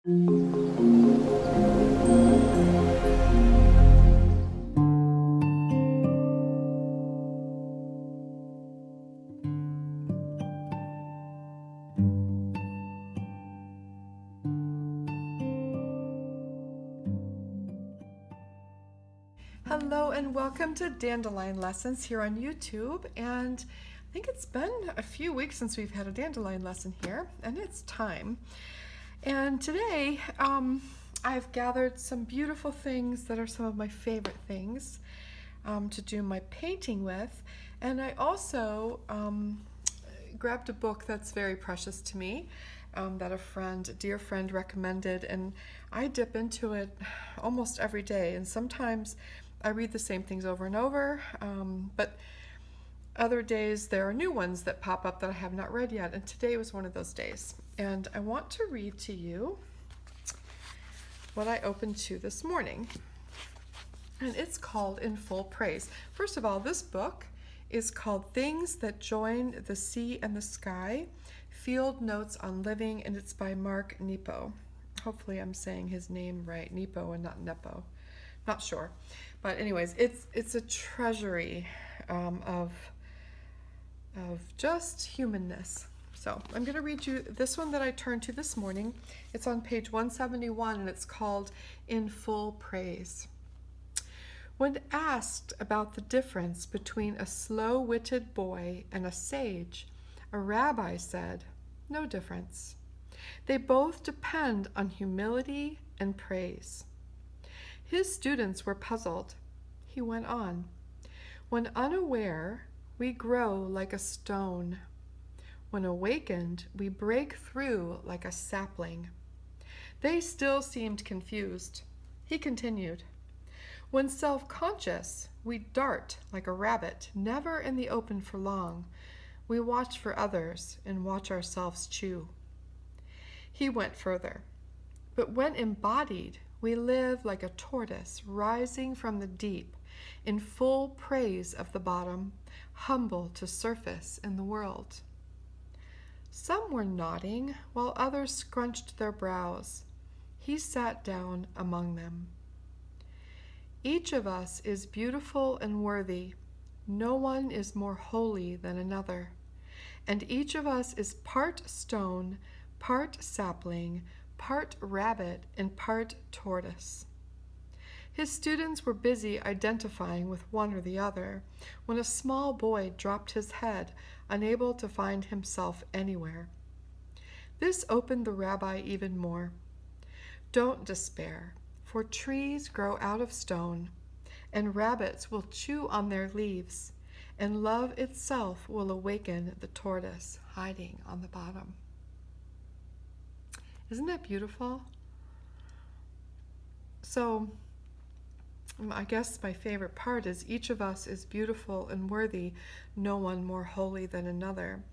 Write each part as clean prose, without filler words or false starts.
Hello and welcome to Dandelion Lessons here on YouTube, and I think it's been a few weeks since we've had a dandelion lesson here, and it's time. And today I've gathered some beautiful things that are some of my favorite things to do my painting with, and I also grabbed a book that's very precious to me that a dear friend recommended, and I dip into it almost every day, and sometimes I read the same things over and over, but other days there are new ones that pop up that I have not read yet, and today was one of those days. And I want to read to you what I opened to this morning, and it's called In Full Praise. First of all, this book is called Things That Join the Sea and the Sky, Field Notes on Living, and it's by Mark Nepo. Hopefully I'm saying his name right, Nepo and not Nepo. Not sure. But anyways, it's a treasury of just humanness. So I'm going to read you this one that I turned to this morning. It's on page 171, and it's called In Full Praise. When asked about the difference between a slow-witted boy and a sage, a rabbi said, "No difference. They both depend on humility and praise." His students were puzzled. He went on, "When unaware, we grow like a stone. When awakened, we break through like a sapling." They still seemed confused. He continued, "When self-conscious, we dart like a rabbit, never in the open for long. We watch for others and watch ourselves chew." He went further. "But when embodied, we live like a tortoise rising from the deep, in full praise of the bottom, humble to surface in the world." Some were nodding, while others scrunched their brows. He sat down among them. "Each of us is beautiful and worthy. No one is more holy than another. And each of us is part stone, part sapling, part rabbit, and part tortoise." His students were busy identifying with one or the other when a small boy dropped his head, unable to find himself anywhere. This opened the rabbi even more. "Don't despair, for trees grow out of stone, and rabbits will chew on their leaves, and love itself will awaken the tortoise hiding on the bottom." Isn't that beautiful? So, I guess my favorite part is each of us is beautiful and worthy, no one more holy than another.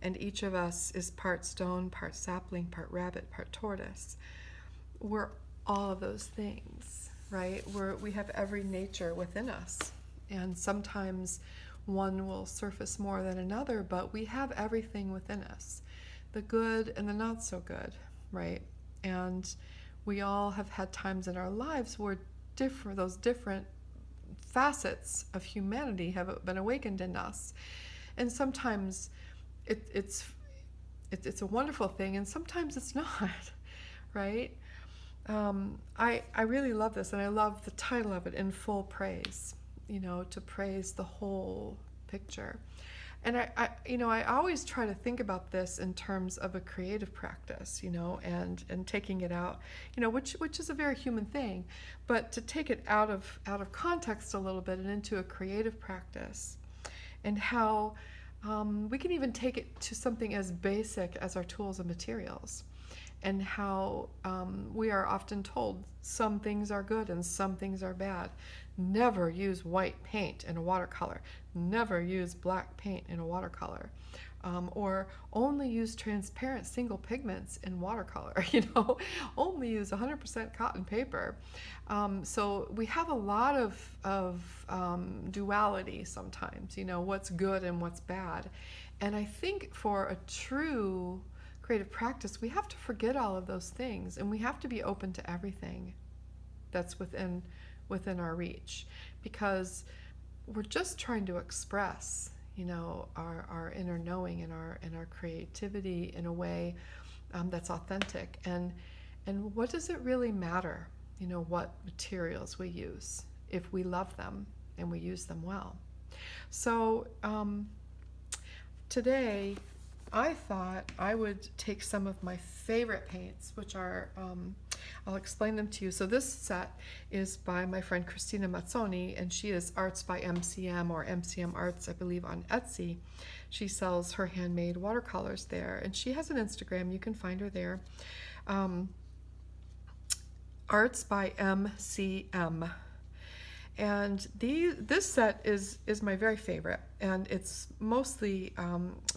And each of us is part stone, part sapling, part rabbit, part tortoise. We're all of those things, right? We have every nature within us. And sometimes one will surface more than another, but we have everything within us, the good and the not so good, right? And we all have had times in our lives where those different facets of humanity have been awakened in us. And sometimes it's a wonderful thing, and sometimes it's not, right? I really love this, and I love the title of it, In Full Praise, to praise the whole picture. And I always try to think about this in terms of a creative practice, and taking it out, which is a very human thing, but to take it out of context a little bit and into a creative practice, and how we can even take it to something as basic as our tools and materials, and how we are often told some things are good and some things are bad. Never use white paint in a watercolor. Never use black paint in a watercolor. Or only use transparent single pigments in watercolor, only use 100% cotton paper. So we have a lot of duality sometimes, what's good and what's bad. And I think for a true creative practice, we have to forget all of those things, and we have to be open to everything that's within our reach, because we're just trying to express, our inner knowing and our creativity in a way that's authentic. And what does it really matter, what materials we use, if we love them and we use them well? So today I thought I would take some of my favorite paints, which are, I'll explain them to you. So this set is by my friend Christina Mazzoni, and she is Arts by MCM, or MCM Arts, I believe, on Etsy. She sells her handmade watercolors there, and she has an Instagram. You can find her there. Arts by MCM. And this set is my very favorite, and it's mostly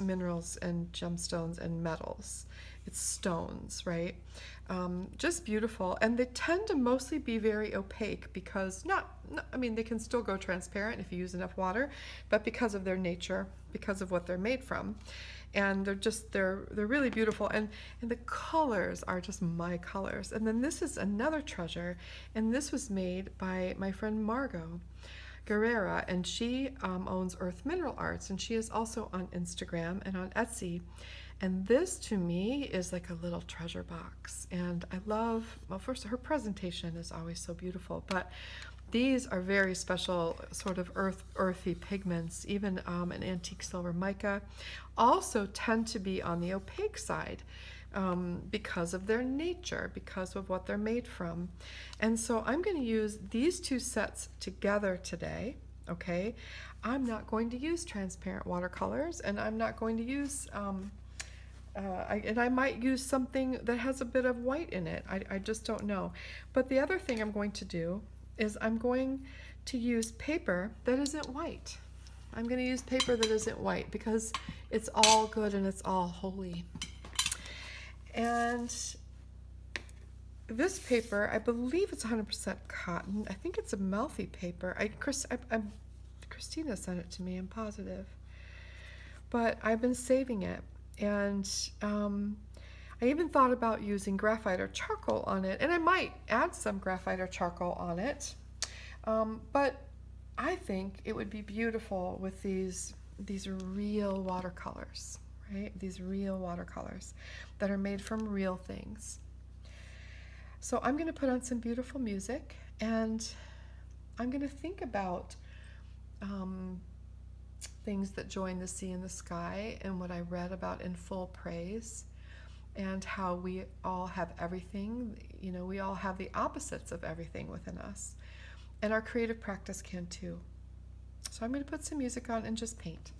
minerals and gemstones and metals. It's stones, right? Just beautiful, and they tend to mostly be very opaque because they can still go transparent if you use enough water, but because of their nature, because of what they're made from. And they're really beautiful, and the colors are just my colors. And then this is another treasure, and this was made by my friend Margot Guerrera, and she owns Earth Mineral Arts, and she is also on Instagram and on Etsy. And this to me is like a little treasure box, and I love, well, first, her presentation is always so beautiful, but these are very special sort of earthy pigments. Even an antique silver mica also tend to be on the opaque side because of their nature, because of what they're made from. And so I'm going to use these two sets together today, okay? I'm not going to use transparent watercolors, and I'm not going to use, I might use something that has a bit of white in it. I just don't know. But the other thing I'm going to do is I'm going to use paper that isn't white. I'm going to use paper that isn't white because it's all good and it's all holy. And this paper, I believe it's 100% cotton. I think it's a Amalfi paper. Christina sent it to me, I'm positive. But I've been saving it, and I even thought about using graphite or charcoal on it, and I might add some graphite or charcoal on it. But I think it would be beautiful with these real watercolors, right? These real watercolors that are made from real things. So I'm going to put on some beautiful music, and I'm going to think about things that join the sea and the sky, and what I read about In Full Praise, and how we all have everything. We all have the opposites of everything within us, and our creative practice can too. So I'm going to put some music on and just paint.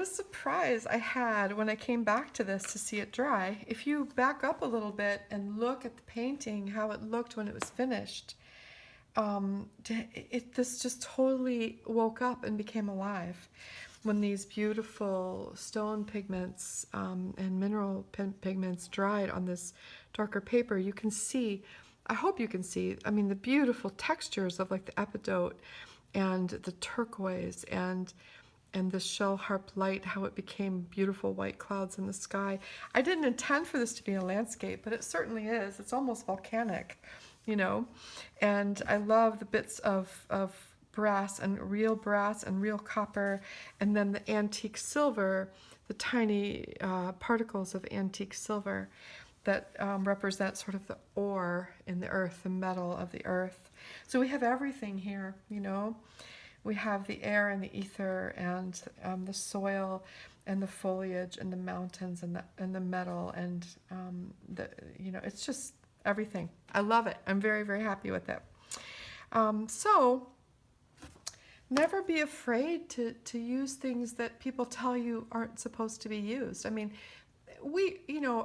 a surprise I had when I came back to this to see it dry. If you back up a little bit and look at the painting, how it looked when it was finished, this just totally woke up and became alive when these beautiful stone pigments and mineral pigments dried on this darker paper. You can see, I hope you can see, I mean, the beautiful textures of like the epidote and the turquoise and the shell harp light, how it became beautiful white clouds in the sky. I didn't intend for this to be a landscape, but it certainly is. It's almost volcanic, you know. And I love the bits of brass and real copper, and then the antique silver, the tiny particles of antique silver that represent sort of the ore in the earth, the metal of the earth. So we have everything here, you know. We have the air and the ether and the soil and the foliage and the mountains and the metal and it's just everything. I love it. I'm very, very happy with it. So never be afraid to use things that people tell you aren't supposed to be used. I mean, we,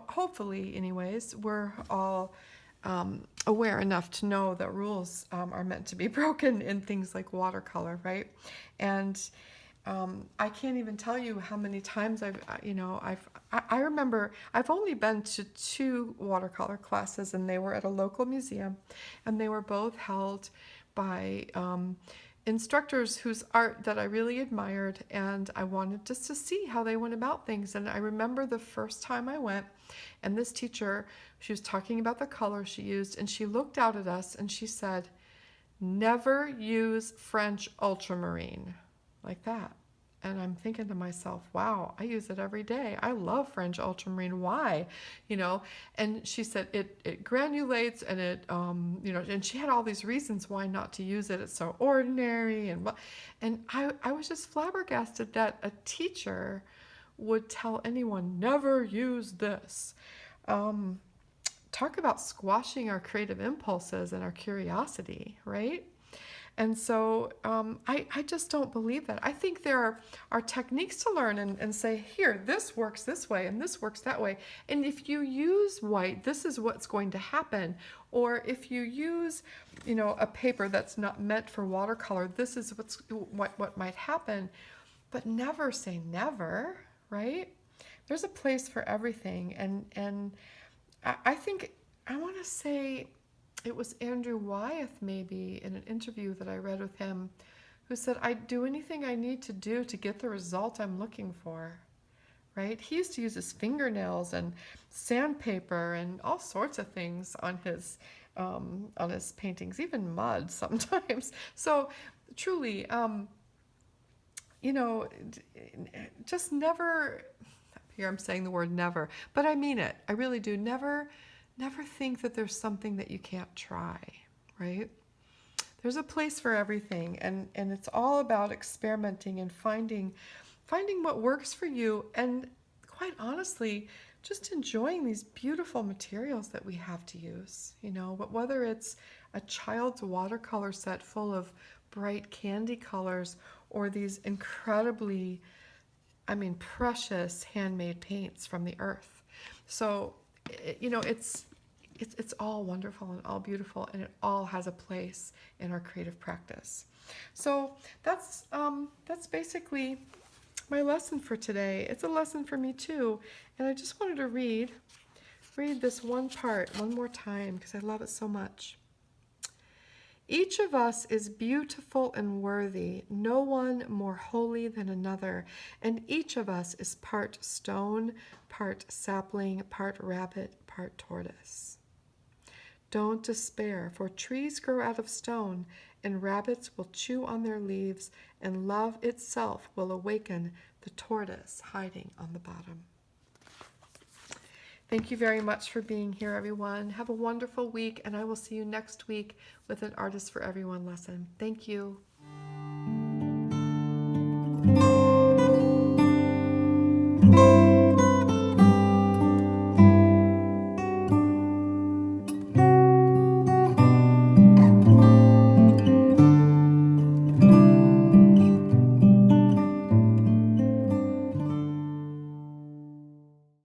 hopefully anyways, we're all aware enough to know that rules are meant to be broken in things like watercolor, right? And I can't even tell you how many times I remember I've only been to 2 watercolor classes, and they were at a local museum, and they were both held by instructors whose art that I really admired, and I wanted just to see how they went about things. And I remember the first time I went, and this teacher, she was talking about the color she used, and she looked out at us and she said, "Never use French ultramarine," like that. And I'm thinking to myself, wow, I use it every day. I love French ultramarine. Why? And she said it granulates, and it, and she had all these reasons why not to use it. It's so ordinary. And I was just flabbergasted that a teacher would tell anyone, never use this. Talk about squashing our creative impulses and our curiosity, right? And so I just don't believe that. I think there are techniques to learn and say, here, this works this way and this works that way. And if you use white, this is what's going to happen. Or if you use, a paper that's not meant for watercolor, this is what might happen. But never say never, right? There's a place for everything. And I think, I want to say, it was Andrew Wyeth, maybe, in an interview that I read with him, who said, I do anything I need to do to get the result I'm looking for, right? He used to use his fingernails and sandpaper and all sorts of things on his paintings, even mud sometimes. So truly, just never, here I'm saying the word never, but I mean it. I really do. Never think that there's something that you can't try, right? There's a place for everything, and it's all about experimenting and finding what works for you, and quite honestly, just enjoying these beautiful materials that we have to use, but whether it's a child's watercolor set full of bright candy colors or these incredibly, precious handmade paints from the earth. So, it's all wonderful and all beautiful, and it all has a place in our creative practice. So that's basically my lesson for today. It's a lesson for me too, and I just wanted to read this one part one more time because I love it so much. Each of us is beautiful and worthy, no one more holy than another, and each of us is part stone, part sapling, part rabbit, part tortoise. Don't despair, for trees grow out of stone, and rabbits will chew on their leaves, and love itself will awaken the tortoise hiding on the bottom. Thank you very much for being here, everyone. Have a wonderful week, and I will see you next week with an Artist for Everyone lesson. Thank you.